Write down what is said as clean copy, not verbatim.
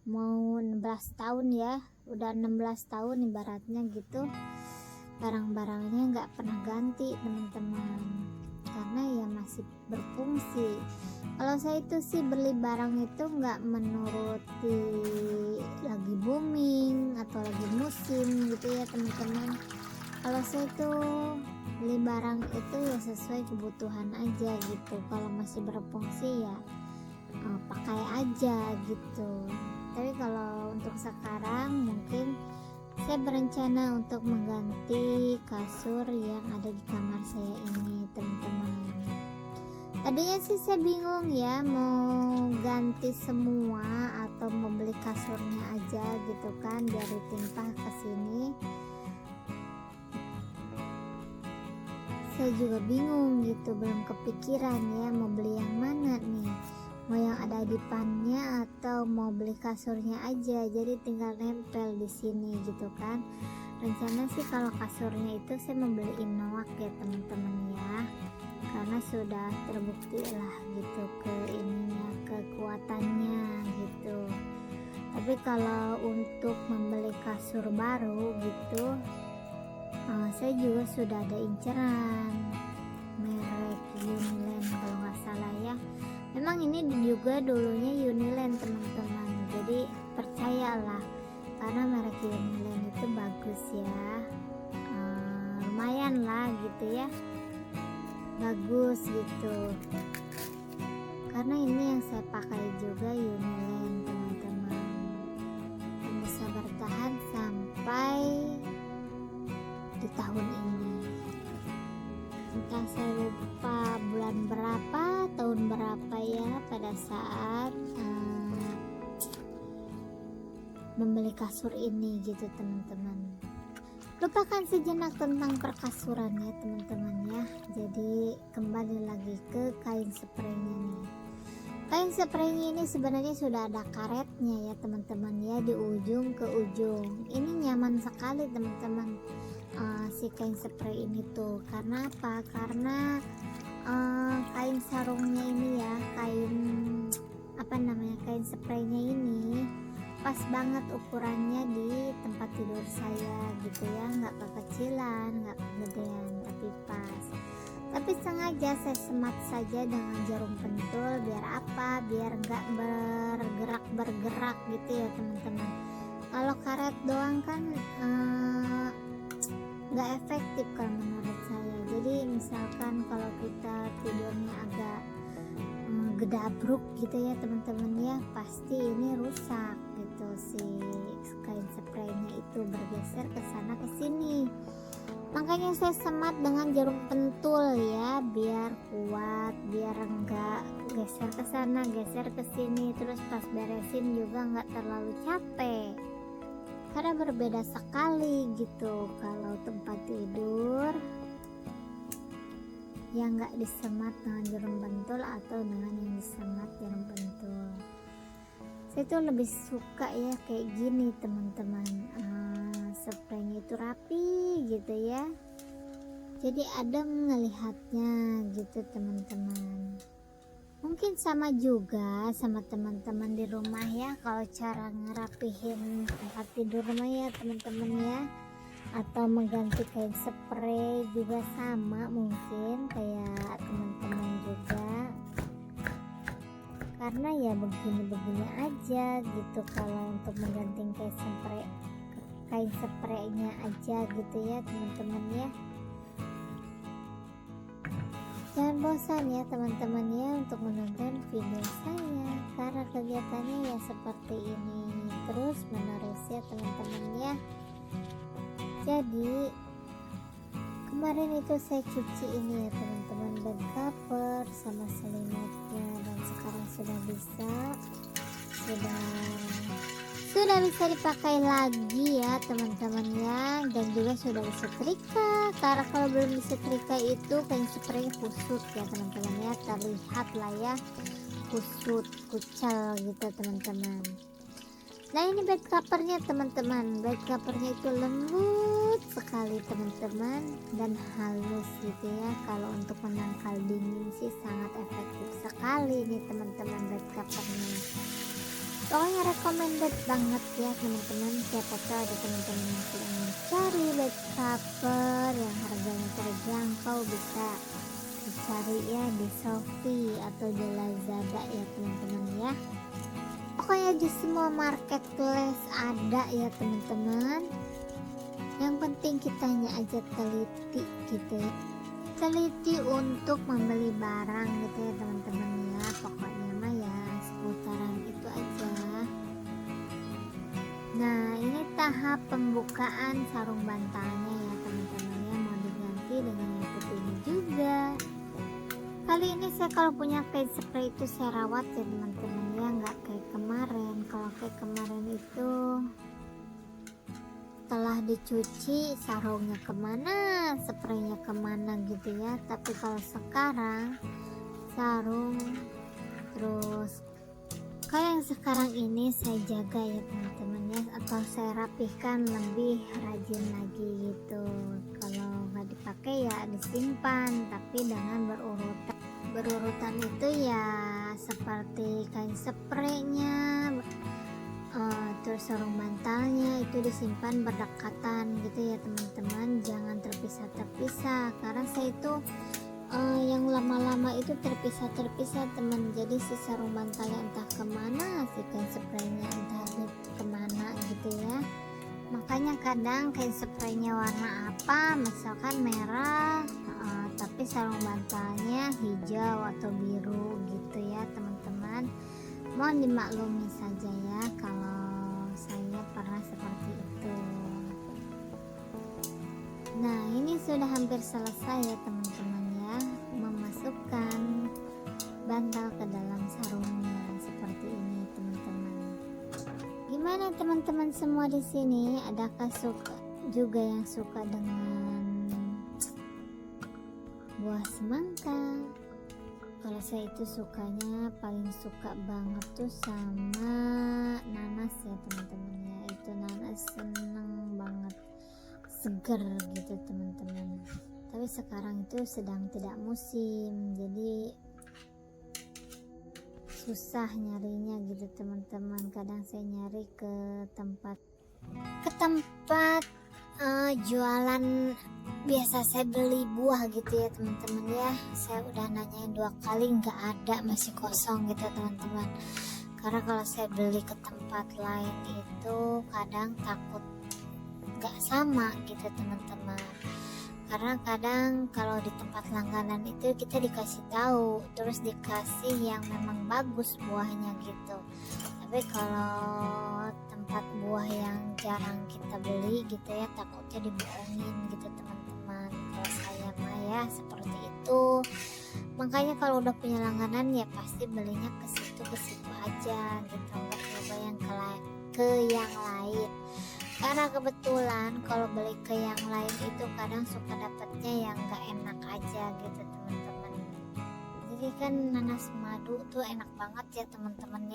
mau 16 tahun ya, udah 16 tahun ibaratnya gitu, barang-barangnya nggak pernah ganti teman-teman, karena ya masih berfungsi. Kalau saya itu sih beli barang itu nggak menuruti lagi booming atau lagi musim gitu ya teman-teman. Kalau saya itu beli barang itu ya sesuai kebutuhan aja gitu. Kalau masih berfungsi ya pakai aja gitu. Tapi kalau untuk sekarang mungkin saya berencana untuk mengganti kasur yang ada di kamar saya ini teman-teman. Tadinya sih saya bingung ya mau ganti semua atau mau beli kasurnya aja gitu kan biar ditimpah ke sini. Saya juga bingung gitu, belum kepikiran ya mau beli yang mana nih, mau yang ada dipannya atau mau beli kasurnya aja jadi tinggal nempel di sini gitu kan. Rencana sih kalau kasurnya itu saya membeli Inoak ya teman-teman ya, karena sudah terbukti lah gitu ke ininya, kekuatannya gitu. Tapi kalau untuk membeli kasur baru gitu, saya juga sudah ada inceran merek Uniland kalau nggak salah ya. Memang ini juga dulunya Uniland teman-teman, jadi percayalah karena merek Uniland itu bagus ya, lumayan lah gitu ya, bagus gitu, karena ini yang saya pakai juga Uniland teman-teman, dan bisa bertahan sampai di tahun ini. Entah saya lupa bulan berapa, tahun berapa ya pada saat membeli kasur ini gitu teman-teman. Lupakan sejenak tentang perkasuran ya teman-teman ya. Jadi kembali lagi ke kain spraynya nih. Kain spraynya ini sebenarnya sudah ada karetnya ya teman-teman ya, di ujung ke ujung. Ini nyaman sekali teman-teman, si kain spray ini tuh. Karena apa? Karena kain sarungnya ini ya, kain spraynya ini pas banget ukurannya di tempat tidur saya gitu ya, nggak kekecilan, nggak kegedean, tapi pas. Tapi sengaja saya semat saja dengan jarum pentul, biar apa? Biar nggak bergerak gitu ya teman-teman. Kalau karet doang kan nggak efektif kalau menurut saya. Jadi misalkan kalau kita tidurnya agak gedabruk gitu ya teman-teman ya, pasti ini rusak gitu, si kain spraynya itu bergeser ke sana ke sini. Makanya saya semat dengan jarum pentul ya, biar kuat, biar enggak geser ke sana geser ke sini, terus pas beresin juga nggak terlalu capek. Karena berbeda sekali gitu kalau tempat tidur yang nggak disemat dengan jarum pentul atau dengan yang disemat jarum pentul. Saya tuh lebih suka ya kayak gini teman-teman, spraynya itu rapi gitu ya, jadi adem ngelihatnya gitu teman-teman. Mungkin sama juga sama teman-teman di rumah ya, kalau cara ngerapihin tempat tidur rumah ya teman-teman ya, atau mengganti kain spray juga sama mungkin kayak teman-teman juga, karena ya begini-begini aja gitu. Kalau untuk mengganti kain spraynya aja gitu ya teman-teman ya. Jangan bosan ya teman-teman ya untuk menonton video saya, karena kegiatannya ya seperti ini terus menerus ya teman-teman ya. Jadi kemarin itu saya cuci ini ya teman-teman, bed cover sama selimutnya, dan sekarang sudah bisa dipakai lagi ya teman-teman ya, dan juga sudah disetrika. Karena kalau belum disetrika itu kain spray kusut ya teman-teman ya, terlihat lah ya kusut kucel gitu teman-teman. Nah ini bed covernya teman-teman, bed covernya itu lembut sekali teman-teman dan halus gitu ya. Kalau untuk menangkal dingin sih sangat efektif sekali nih teman-teman bed covernya. Pokoknya recommended banget ya teman-teman. Siapa tahu ada teman-teman yang sedang mencari bed cover yang harganya terjangkau, bisa dicari ya di Shopee atau di Lazada ya teman-teman ya. Pokoknya di semua marketplace ada ya teman-teman. Yang penting kitanya aja teliti gitu ya, teliti untuk membeli barang gitu ya teman-teman ya. Pokoknya mah ya seputaran itu aja. Nah, ini tahap pembukaan sarung bantalnya ya teman-teman ya, mau diganti dengan yang putih ini juga. Kali ini saya kalau punya kain spray itu saya rawat ya teman-teman ya, nggak kayak kemarin. Kalau kayak kemarin itu setelah dicuci sarungnya kemana, spraynya kemana gitu ya. Tapi kalau sekarang sarung terus kayak yang sekarang ini saya jaga ya teman-teman ya, atau saya rapihkan lebih rajin lagi gitu. Kalau nggak dipakai ya disimpan, tapi dengan berurutan itu ya, seperti kain spraynya, terus sarung bantalnya itu disimpan berdekatan gitu ya teman-teman, jangan terpisah-terpisah. Karena saya itu yang lama-lama itu terpisah teman, jadi si sarung bantalnya entah kemana, si kain spraynya entah kemana gitu ya. Makanya kadang kain spraynya warna apa, misalkan merah, tapi sarung bantalnya hijau atau biru gitu ya teman-teman. Mohon dimaklumi saja ya kalau saya pernah seperti itu. Nah, ini sudah hampir selesai ya teman-teman ya, memasukkan bantal ke dalam sarungnya seperti ini teman-teman. Gimana teman-teman semua di sini? Adakah suka juga yang suka dengan buah semangka? Kalau saya itu sukanya, paling suka banget tuh sama nanas ya teman-teman ya. Itu nanas seneng banget, seger gitu teman-teman. Tapi sekarang itu sedang tidak musim, jadi susah nyarinya gitu teman-teman. Kadang saya nyari ke tempat jualan biasa saya beli buah gitu ya teman-teman ya. Saya udah nanyain 2 kali nggak ada, masih kosong gitu teman-teman. Karena kalau saya beli ke tempat lain itu kadang takut nggak sama gitu teman-teman. Karena kadang kalau di tempat langganan itu kita dikasih tahu, terus dikasih yang memang bagus buahnya gitu. Tapi kalau tempat buah yang jarang kita beli gitu ya, takutnya dibohongin gitu teman-teman. Kalau saya mah ya seperti itu. Makanya kalau udah punya langganan ya pasti belinya ke situ aja gitu, nggak coba yang ke yang lain. Karena kebetulan kalau beli ke yang lain itu kadang suka dapatnya yang nggak enak aja gitu teman-teman. Jadi kan nanas madu tuh enak banget ya teman-teman ya.